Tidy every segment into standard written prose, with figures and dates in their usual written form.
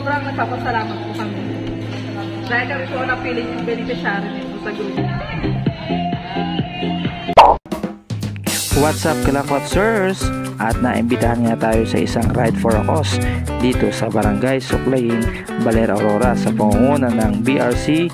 sobrang nagpapasalamat po kami. Dahil kami po napiling yung beneficiary nito sa grupo. What's up, Kalakwatsers? At naimbitahan nga tayo sa isang ride for a cause dito sa Barangay Suklayin, Baler, Aurora sa pangunguna ng BRC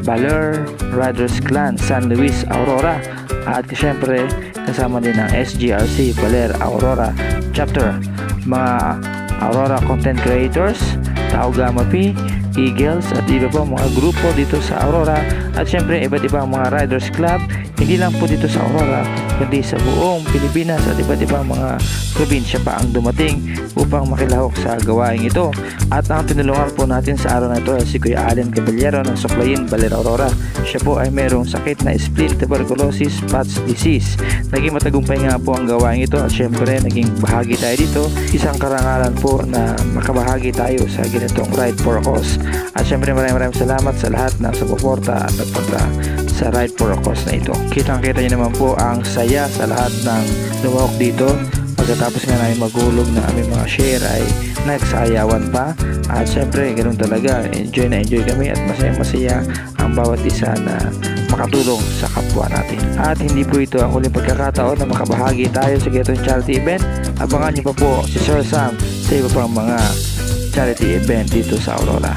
Baler Riders Clan San Luis, Aurora. At syempre kasama din ng SGRC Baler Aurora Chapter, mga Aurora Content Creators, Tau Gamma P, Eagles at iba pa mga grupo dito sa Aurora. At syempre iba't ibang mga Riders Club, hindi lang po dito sa Aurora kundi sa buong Pilipinas at iba't ibang mga probinsya pa ang dumating upang makilahok sa gawain ito. At ang tinulungan po natin sa araw na ito ay si Kuya Allen Caballero ng Suklayin, Baler, Aurora. Siya po ay mayroong sakit na spleen tuberculosis Patch disease. Naging matagumpay nga po ang gawain ito at syempre naging bahagi tayo dito. Isang karangalan po na makabahagi tayo sa ganitong ride for a cause. At syempre maraming salamat sa lahat ng suporta at nagpunta sa ride for a cause na ito. Kitang-kita niyo naman po ang saya sa lahat ng lumahok dito. Pagkatapos nga namin magulog na aming mga share ay nagsayawan pa. At syempre ganoon talaga, enjoy na enjoy kami at masaya-masaya ang bawat isa na makatulong sa kapwa natin. At hindi po ito ang huling pagkakataon na makabahagi tayo sa ganitong charity event. Abangan niyo pa po si Sir Sam sa iba pang mga charity event dito sa Aurora.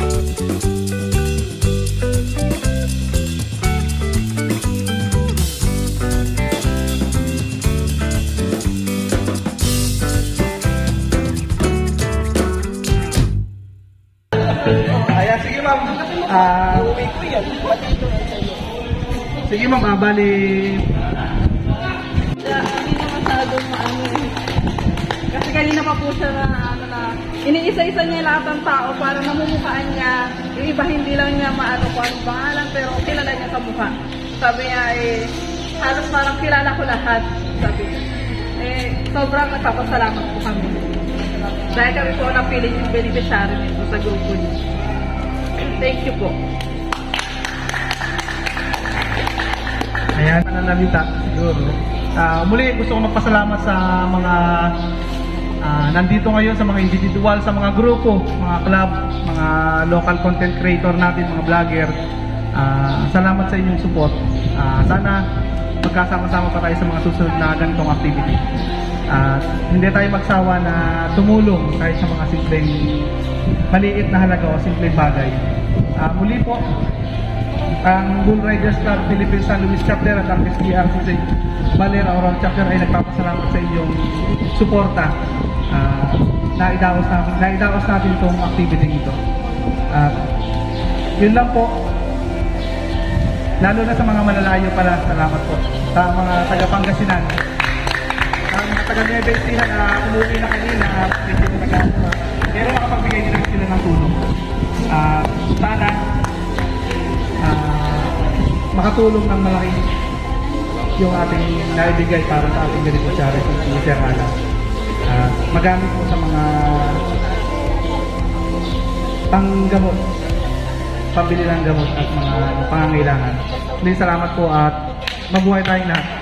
Ayan, sige ma'am. Sige ma'am, bali. Hindi na masyadong maano eh. Kasi kanina pa po siya na iniisa-isa niya lahat ng tao para namumukhaan niya. Yung iba hindi lang niya maano kung anong pangalan pero kilala niya sa mukha. Sabi niya halos parang kilala ko lahat. Sabi niya. Sobrang nagpapasalamat po kami. Dahil kami po napiling yung beneficiary nito sa grupo niyo. Thank you po. Ayan, pananalita siguro. Muli gusto ko magpasalamat sa mga nandito ngayon, sa mga individual, sa mga grupo, mga club, mga local content creator natin, mga vlogger. Salamat sa inyong support. Sana magkasama-sama pa tayo sa mga susunod na ganitong activity. Hindi tayo magsawa na tumulong kahit sa mga simpleng maliit na halaga o simpleng bagay. Muli po, ang Bull Riders Club Philippines San Luis Chapter at ang SGRC Baler Aurora Chapter ay nagpapasalamat sa inyong suporta. Naidaos natin itong activity ito. Yun lang po. Lalo na sa mga malalayo pala, salamat po. Sa mga taga-Pangasinan, ang mga taga-Nueva Ecija na umuwi na kanina, medyo nag-aasama. Pero makapagbigay din sila ng tulong. Sana makatulong ng malaki yung ating naibigay para sa ating beneficiary si Sir Alan. Magamit po sa mga panggamot, pambili ng gamot at mga pangangailangan. Muli salamat po at mabuhay tayong lahat.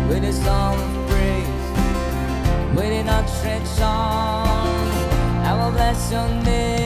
With a song of praise, with an outstretched arm, I will bless your name.